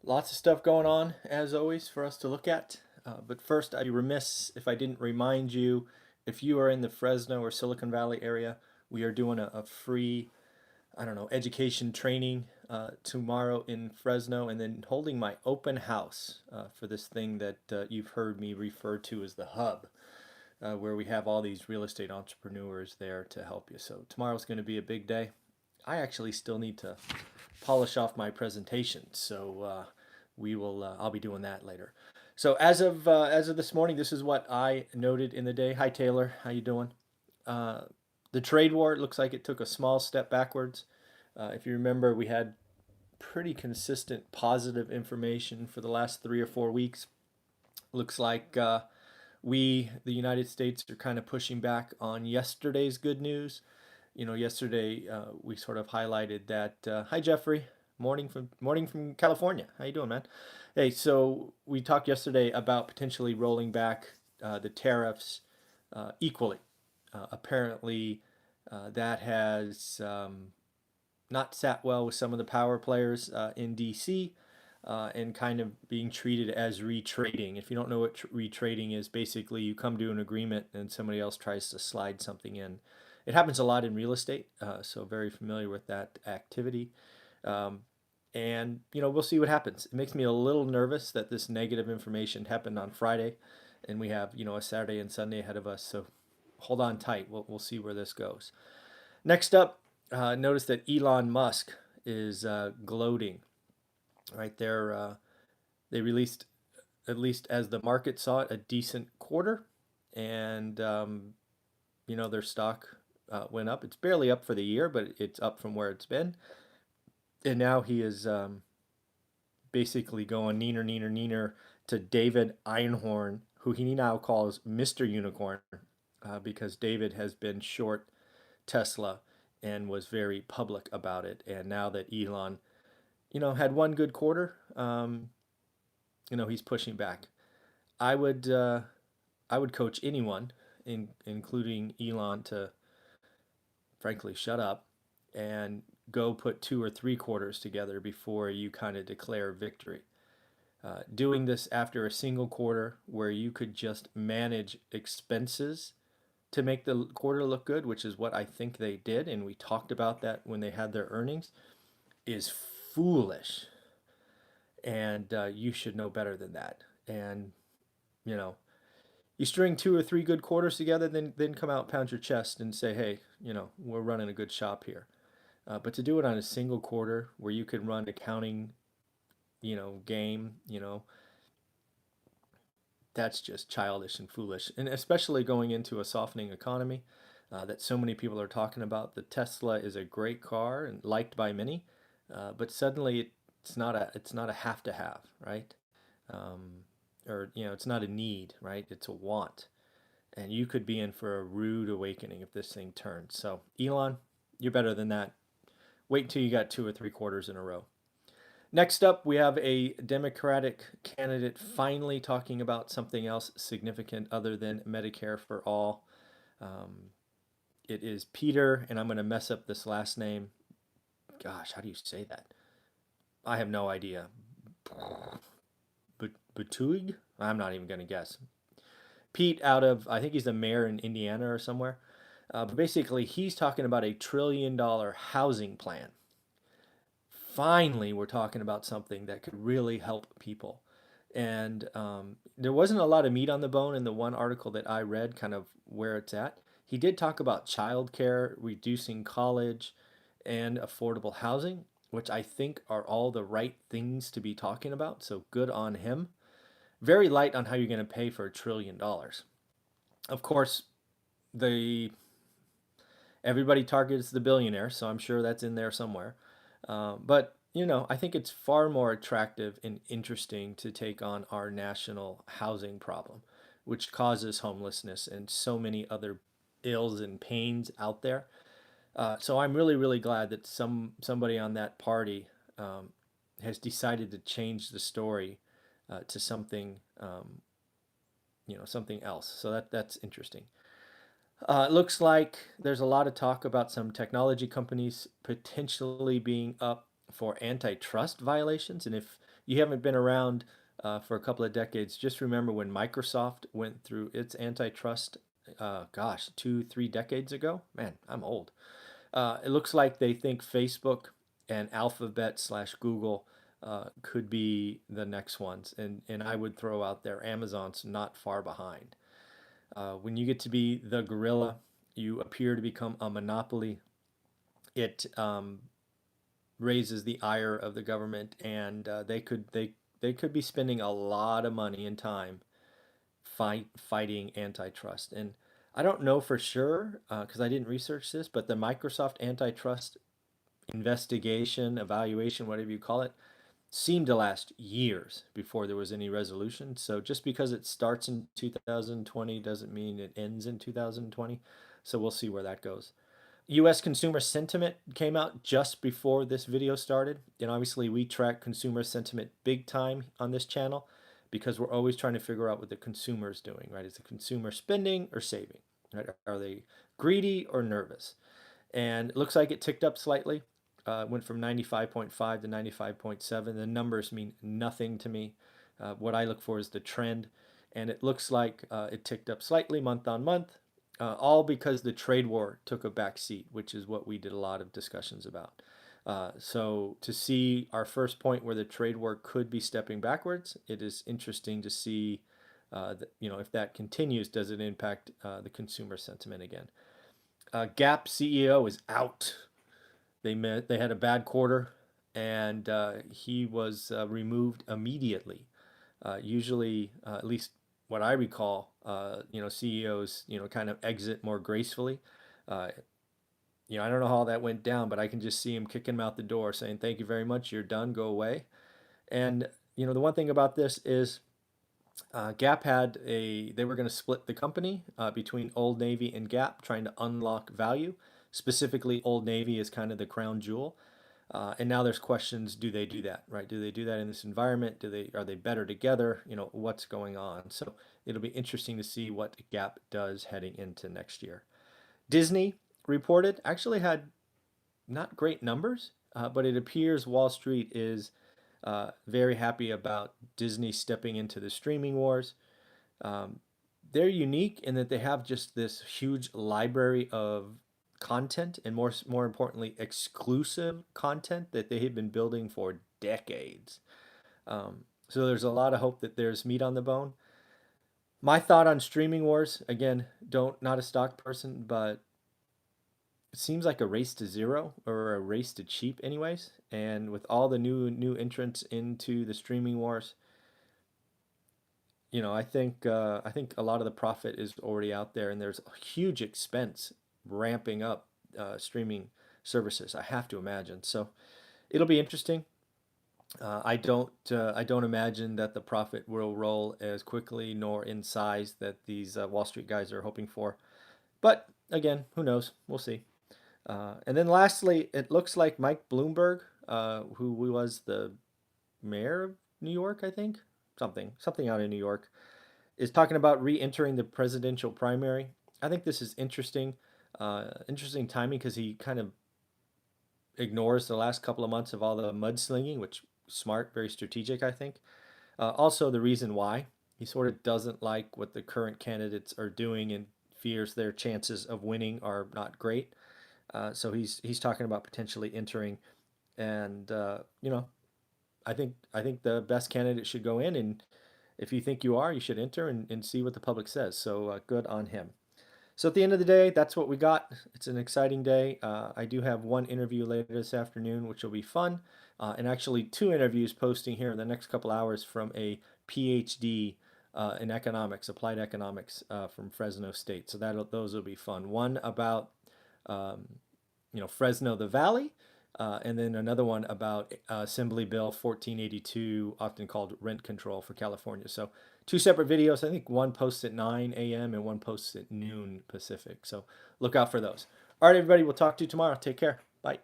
Lots of stuff going on, as always, for us to look at. But first, I'd be remiss if I didn't remind you, if you are in the Fresno or Silicon Valley area, we are doing a free, I don't know, education training tomorrow in Fresno, and then holding my open house for this thing that you've heard me refer to as the hub, where we have all these real estate entrepreneurs there to help you. So tomorrow's going to be a big day. I actually still need to polish off my presentation, so we will. I'll be doing that later. So as of this morning, this is what I noted in the day. Hi Taylor, how you doing? Uh, the trade war, it looks like it took a small step backwards. If you remember, we had pretty consistent positive information for the last 3 or 4 weeks. Looks like the United States, are kind of pushing back on yesterday's good news. Yesterday we sort of highlighted that. Hi, Jeffrey. Morning from California. How you doing, man? Hey, so we talked yesterday about potentially rolling back the tariffs equally. Apparently, that has not sat well with some of the power players in DC, and kind of being treated as retrading. If you don't know what retrading is, basically you come to an agreement and somebody else tries to slide something in. It happens a lot in real estate, so very familiar with that activity. Um, and we'll see what happens. It makes me a little nervous that this negative information happened on Friday, and we have a Saturday and Sunday ahead of us. So hold on tight. We'll see where this goes. Next up, notice that Elon Musk is gloating. Right there, they released, at least as the market saw it, a decent quarter, and their stock went up. It's barely up for the year, but it's up from where it's been. And now he is basically going neener, neener, neener to David Einhorn, who he now calls Mr. Unicorn, because David has been short Tesla and was very public about it. And now that Elon, had one good quarter, he's pushing back. I would uh, I would coach anyone, including Elon, to frankly shut up and go put 2 or 3 quarters together before you kind of declare victory. Doing this after a single quarter where you could just manage expenses to make the quarter look good, which is what I think they did, and we talked about that when they had their earnings, is foolish. And you should know better than that. And you know, you string 2 or 3 good quarters together, then come out, pound your chest, and say, hey, we're running a good shop here. But to do it on a single quarter where you could run accounting, game, that's just childish and foolish. And especially going into a softening economy that so many people are talking about. The Tesla is a great car and liked by many, but suddenly it's not a have to have, right? Um, or it's not a need, right? It's a want, and you could be in for a rude awakening if this thing turns. So Elon, you're better than that. Wait until you got 2 or 3 quarters in a row. Next up, we have a Democratic candidate finally talking about something else significant other than Medicare for all. Um, it is Peter, and I'm going to mess up this last name. Gosh, how do you say that? I have no idea. Buttigieg? I'm not even going to guess. Pete out of, I think he's the mayor in Indiana or somewhere. But basically, he's talking about a $1 trillion housing plan. Finally, we're talking about something that could really help people. And there wasn't a lot of meat on the bone in the one article that I read, kind of where it's at. He did talk about childcare, reducing college, and affordable housing, which I think are all the right things to be talking about. So good on him. Very light on how you're going to pay for $1 trillion. Of course, the everybody targets the billionaire, so I'm sure that's in there somewhere. But I think it's far more attractive and interesting to take on our national housing problem, which causes homelessness and so many other ills and pains out there. So I'm really, really glad that somebody on that party has decided to change the story to something else. So that's interesting. It looks like there's a lot of talk about some technology companies potentially being up for antitrust violations. And if you haven't been around for a couple of decades, just remember when Microsoft went through its antitrust, gosh, 2, 3 decades ago. Man, I'm old. It looks like they think Facebook and Alphabet slash Google could be the next ones. And I would throw out there Amazon's not far behind. When you get to be the gorilla, you appear to become a monopoly. It raises the ire of the government, and they could be spending a lot of money and time fighting antitrust. And I don't know for sure because I didn't research this, but the Microsoft antitrust investigation, evaluation, whatever you call it, seemed to last years before there was any resolution. So just because it starts in 2020 doesn't mean it ends in 2020. So we'll see where that goes. U.S. consumer sentiment came out just before this video started. And obviously we track consumer sentiment big time on this channel because we're always trying to figure out what the consumer is doing, right? Is the consumer spending or saving? Right? Are they greedy or nervous? And it looks like it ticked up slightly. Went from 95.5 to 95.7. The numbers mean nothing to me. What I look for is the trend. And it looks like it ticked up slightly month on month, all because the trade war took a back seat, which is what we did a lot of discussions about. So to see our first point where the trade war could be stepping backwards, it is interesting to see, if that continues, does it impact the consumer sentiment again? Gap CEO is out. They had a bad quarter, and he was removed immediately. Usually, at least what I recall, CEOs, kind of exit more gracefully. I don't know how that went down, but I can just see him kicking him out the door, saying, "Thank you very much. You're done. Go away." And the one thing about this is Gap they were going to split the company between Old Navy and Gap, trying to unlock value. Specifically, Old Navy is kind of the crown jewel. And now there's questions, do they do that, right? Do they do that in this environment? Are they better together? What's going on? So it'll be interesting to see what Gap does heading into next year. Disney reported, actually had not great numbers, but it appears Wall Street is very happy about Disney stepping into the streaming wars. They're unique in that they have just this huge library of content, and more importantly, exclusive content that they have been building for decades. So there's a lot of hope that there's meat on the bone. My thought on streaming wars, again, not a stock person, but it seems like a race to zero or a race to cheap anyways. And with all the new entrants into the streaming wars, I think a lot of the profit is already out there, and there's a huge expense ramping up streaming services, I have to imagine. So it'll be interesting. I don't imagine that the profit will roll as quickly nor in size that these Wall Street guys are hoping for. But again, who knows? We'll see. And then lastly, it looks like Mike Bloomberg, who was the mayor of New York, I think, something out of New York, is talking about re-entering the presidential primary. I think this is interesting timing because he kind of ignores the last couple of months of all the mudslinging, which smart, very strategic, I think. Also, the reason why he sort of doesn't like what the current candidates are doing and fears their chances of winning are not great. So he's talking about potentially entering, and I think the best candidate should go in, and if you think you are, you should enter and see what the public says. So good on him. So at the end of the day, that's what we got. It's an exciting day. I do have one interview later this afternoon, which will be fun, and actually 2 interviews posting here in the next couple hours from a PhD in economics, applied economics from Fresno State. So those will be fun. One about Fresno, the Valley, and then another one about Assembly Bill 1482, often called rent control for California. So 2 separate videos. I think one posts at 9 a.m. and one posts at noon Pacific. So look out for those. All right, everybody, we'll talk to you tomorrow. Take care. Bye.